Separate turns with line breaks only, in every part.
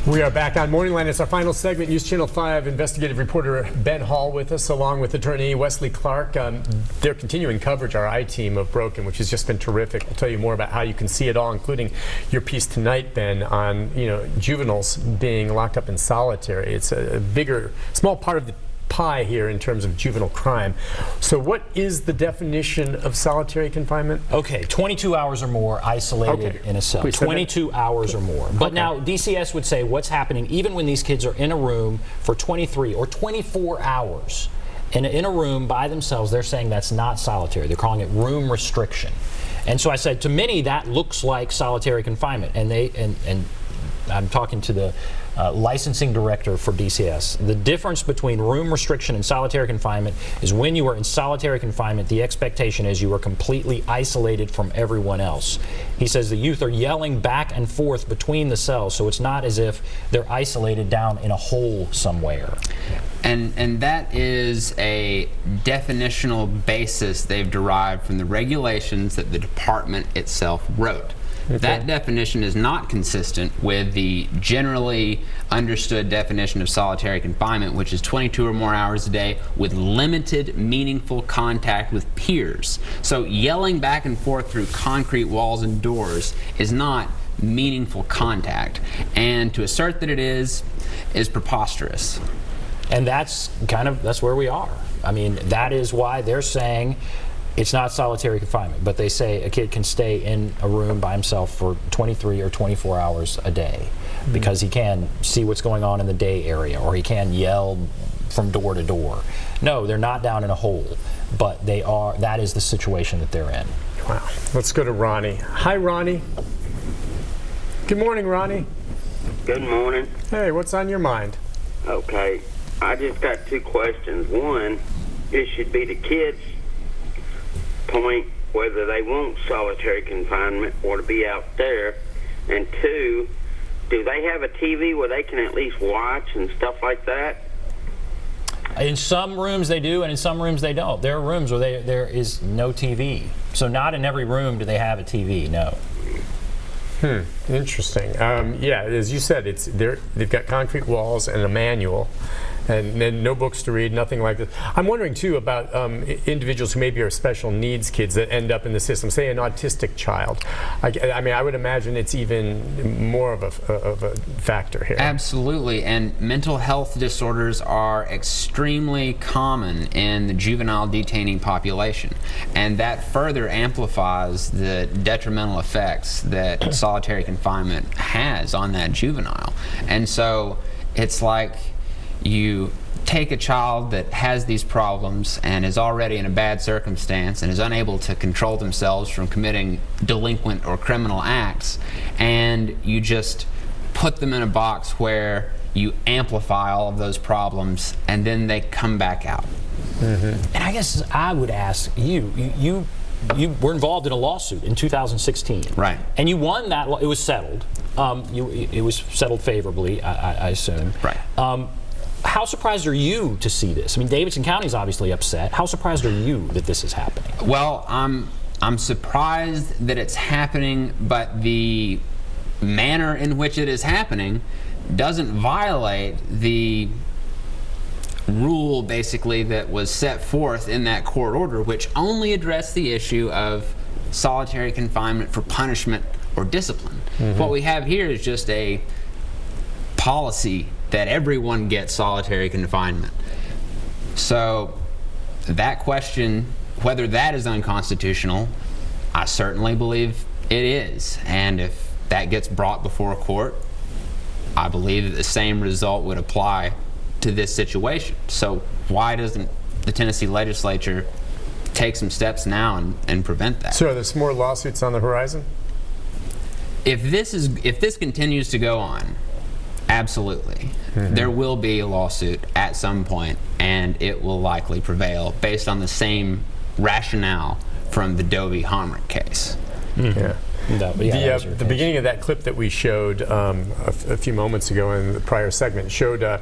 We are back on Morning Line. It's our final segment. News Channel 5 investigative reporter Ben Hall with us, along with attorney Wesley Clark. They're continuing coverage, our I-team, of Broken, which has just been terrific. We'll tell you more about how you can see it all, including your piece tonight, Ben, on juveniles being locked up in solitary. It's a small part of the pie here in terms of juvenile crime. So what is the definition of solitary confinement?
Okay, 22 hours or more isolated in a cell.
Please
22 hours or more. But now DCS would say what's happening even when these kids are in a room for 23 or 24 hours in a room by themselves, they're saying that's not solitary. They're calling it room restriction. And so I said to many that looks like solitary confinement, and I'm talking to the licensing director for DCS. The difference between room restriction and solitary confinement is when you are in solitary confinement, the expectation is you are completely isolated from everyone else. He says the youth are yelling back and forth between the cells, so it's not as if they're isolated down in a hole somewhere.
And that is a definitional basis they've derived from the regulations that the department itself wrote. Okay. That definition is not consistent with the generally understood definition of solitary confinement, which is 22 or more hours a day with limited meaningful contact with peers. So yelling back and forth through concrete walls and doors is not meaningful contact. And to assert that it is preposterous.
And that's where we are. I mean, that is why they're saying it's not solitary confinement, but they say a kid can stay in a room by himself for 23 or 24 hours a day because he can see what's going on in the day area, or he can yell from door to door. No, they're not down in a hole, but they are. That is the situation that they're in.
Wow. Let's go to Ronnie. Hi, Ronnie. Good morning, Ronnie.
Good morning.
Hey, what's on your mind?
Okay, I just got two questions. One, it should be the kids' point whether they want solitary confinement or to be out there. And two, do they have a TV where they can at least watch and stuff like that?
In some rooms they do, and in some rooms they don't. There are rooms where there is no TV. So not in every room do they have a TV, no.
Interesting. Yeah, as you said, they've got concrete walls and a manual, and no books to read, nothing like this. I'm wondering too about individuals who maybe are special needs kids that end up in the system, say an autistic child. I mean, I would imagine it's even more of a factor here.
Absolutely, and mental health disorders are extremely common in the juvenile detainee population, and that further amplifies the detrimental effects that solitary confinement has on that juvenile. And so it's like you take a child that has these problems and is already in a bad circumstance and is unable to control themselves from committing delinquent or criminal acts, and you just put them in a box where you amplify all of those problems, and then they come back out.
And I guess I would ask you were involved in a lawsuit in 2016.
Right.
And you won that. It was settled. It was settled favorably, I assume.
Right.
How surprised are you to see this? I mean, Davidson County is obviously upset. How surprised are you that this is happening?
Well, I'm surprised that it's happening, but the manner in which it is happening doesn't violate the rule basically that was set forth in that court order, which only addressed the issue of solitary confinement for punishment or discipline. What we have here is just a policy that everyone gets solitary confinement. So that question, whether that is unconstitutional, I certainly believe it is. And if that gets brought before a court, I believe that the same result would apply to this situation. So why doesn't the Tennessee legislature take some steps now and prevent that?
So there's more lawsuits on the horizon?
If this continues to go on, absolutely. There will be a lawsuit at some point, and it will likely prevail based on the same rationale from the Doe v. Homrick case.
Yeah. The beginning of that clip that we showed a few moments ago in the prior segment showed a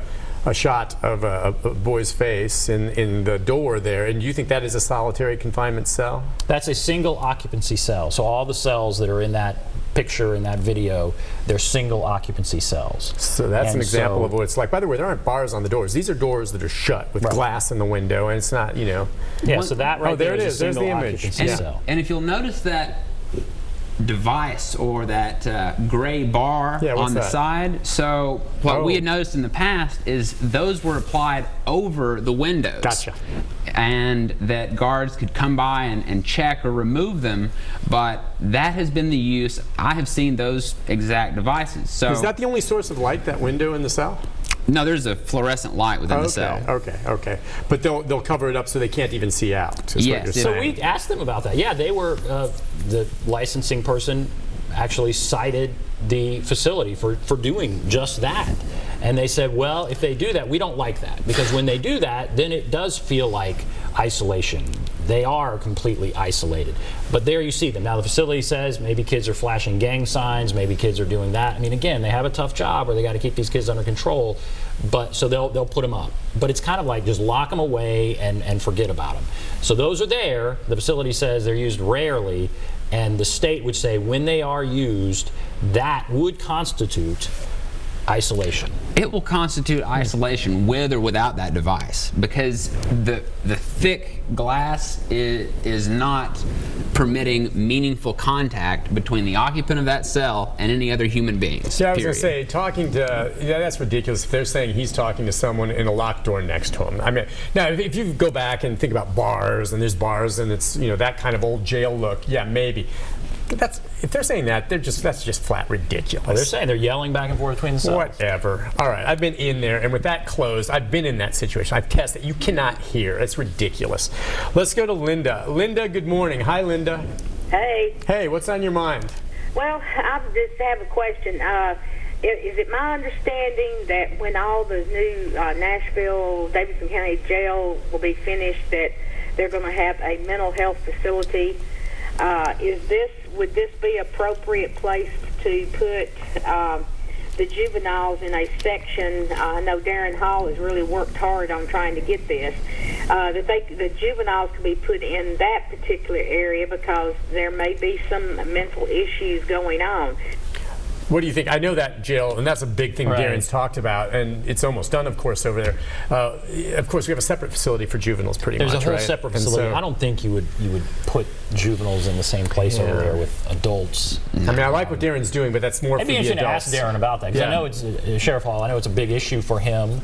shot of a boy's face in the door there, and you think that is a solitary confinement cell?
That's a single occupancy cell. So all the cells that are in that picture in that video, they're single occupancy cells.
So that's
And
an example
so-
of what it's like. By the way, there aren't bars on the doors. These are doors that are shut with glass in the window, and it's not, you know.
Yeah, so that right
there it
is
is.
a
There's the
single
image.
occupancy
Yeah.
cell.
And if you'll notice that device or that gray bar
Yeah, what's
on the
that?
side, so what we
Oh.
had noticed in the past is those were applied over the windows.
Gotcha.
And that guards could come by and check or remove them, but that has been the use. I have seen those exact devices. So
Is that the only source of light, that window in the cell?
no, there's a fluorescent light within the cell.
Okay. But they'll cover it up so they can't even see out. Is
Yes.
What you're
So
saying.
We asked them about that. Yeah, they were, the licensing person actually cited the facility for doing just that. And they said, well, if they do that, we don't like that. Because when they do that, then it does feel like isolation. They are completely isolated. But there you see them. Now the facility says maybe kids are flashing gang signs, maybe kids are doing that. I mean, again, they have a tough job where they got to keep these kids under control. But so they'll put them up. But it's kind of like just lock them away and forget about them. So those are there. The facility says they're used rarely. And the state would say when they are used, that would constitute isolation.
It will constitute isolation with or without that device, because the thick glass is not permitting meaningful contact between the occupant of that cell and any other human beings.
Yeah, I was going
period.
to say, talking to, that's ridiculous if they're saying he's talking to someone in a locked door next to him. I mean, now, if you go back and think about bars, and there's bars, and it's, you know, that kind of old jail look, yeah, maybe. But if they're saying that, that's just flat ridiculous.
Well, they're saying they're yelling back and forth between the cells.
Whatever. All right, I've been in there, and with that closed, I've been in that situation. I've tested. You cannot hear. It's ridiculous. Let's go to Linda. Linda, good morning. Hi, Linda.
Hey.
Hey, what's on your mind?
Well, I just have a question. Is it my understanding that when all the new Nashville, Davidson County Jail will be finished, that they're going to have a mental health facility? Would this be appropriate place to put the juveniles in a section? I know Darren Hall has really worked hard on trying to get this. The juveniles could be put in that particular area because there may be some mental issues going on.
What do you think? I know that jail, and that's a big thing
Right.
Darren's talked about, and it's almost done, of course, over there. Of course, we have a separate facility for juveniles, pretty
There's
much,
a whole
right?
separate
And
facility.
so-
I don't think you would put juveniles in the same place over there with adults.
I mean, I like what Darren's doing, but that's more
It'd
for
be
the
interesting to
adults.
ask Darren about that, because I
Yeah.
know it's Sheriff Hall. I know it's a big issue for him,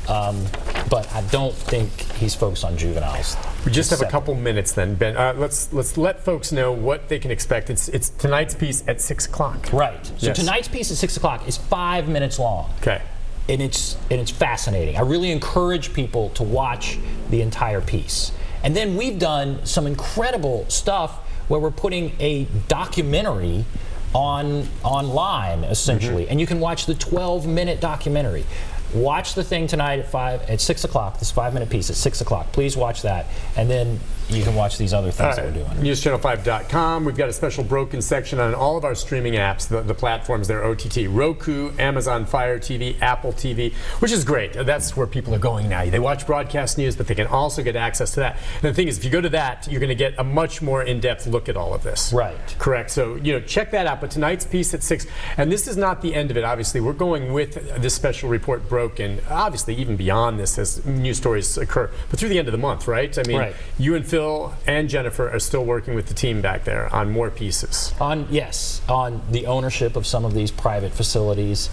but I don't think he's focused on juveniles.
We just have a
Separate.
couple minutes then, Ben. Let's let folks know what they can expect. It's tonight's piece at 6 o'clock.
Right. So
Yes.
tonight's piece at 6 o'clock is 5 minutes long.
Okay.
And it's fascinating. I really encourage people to watch the entire piece. And then we've done some incredible stuff where we're putting a documentary online essentially, and you can watch the 12-minute documentary. Watch the thing tonight at 6 o'clock. This 5-minute piece at 6 o'clock. Please watch that, and then you can watch these other things that we're doing.
NewsChannel5.com. We've got a special broken section on all of our streaming apps, the platforms there, OTT, Roku, Amazon Fire TV, Apple TV, which is great. That's where people are going now. They watch broadcast news, but they can also get access to that. And the thing is, if you go to that, you're going to get a much more in-depth look at all of this.
Right.
Correct. So, check that out. But tonight's piece at 6, and this is not the end of it, obviously. We're going with this special report broken, obviously, even beyond this as news stories occur, but through the end of the month, right? I mean,
Right.
You and Phil and Jennifer are still working with the team back there on more pieces.
On the ownership of some of these private facilities,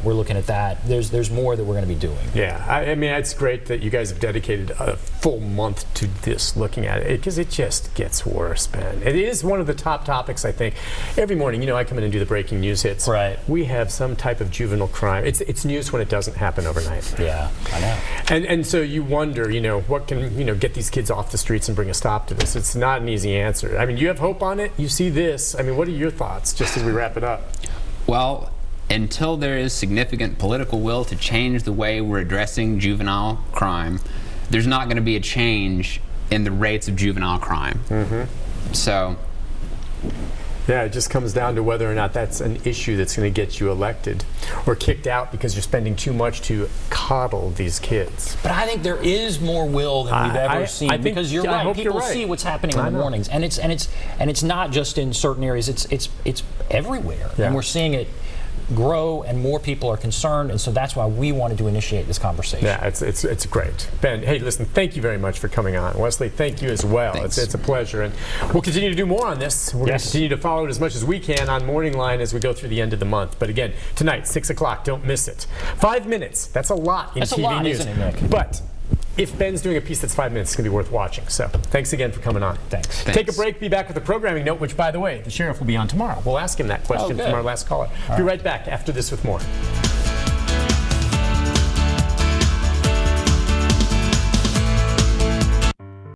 we're looking at that. There's more that we're going to be doing.
Yeah, I mean, it's great that you guys have dedicated a full month to this, looking at it, because it just gets worse, man. It is one of the top topics, I think. Every morning, I come in and do the breaking news hits.
Right.
We have some type of juvenile crime. It's news when it doesn't happen overnight.
Yeah, I know.
And so you wonder, what can, get these kids off the streets and bring a stop to this? It's not an easy answer. I mean, you have hope on it. You see this. I mean, what are your thoughts, just as we wrap it up?
Well, until there is significant political will to change the way we're addressing juvenile crime, there's not going to be a change in the rates of juvenile crime. So
Yeah, it just comes down to whether or not that's an issue that's going to get you elected or kicked out because you're spending too much to coddle these kids.
But I think there is more will than we've ever seen,
I think,
because you're
I
right.
hope
People
you're right.
see what's happening in the mornings, and it's not just in certain areas. It's everywhere,
Yeah.
and we're seeing it grow, and more people are concerned, and so that's why we wanted to initiate this conversation.
Yeah, it's great. Ben, hey, listen, thank you very much for coming on. Wesley, thank you as well.
Thanks.
It's a pleasure, and we'll continue to do more on this. We're going to
Yes.
continue to follow it as much as we can on MorningLine as we go through the end of the month. But again, tonight, 6 o'clock, don't miss it. 5 minutes, that's a lot in
That's a
TV
lot,
news.
isn't it, Nick?
But if Ben's doing a piece that's 5 minutes, it's going to be worth watching. So thanks again for coming on.
Thanks.
Take a break, be back with a programming note, which, by the way, the sheriff will be on tomorrow. We'll ask him that question
good.
from our last caller. Be right back after this with more.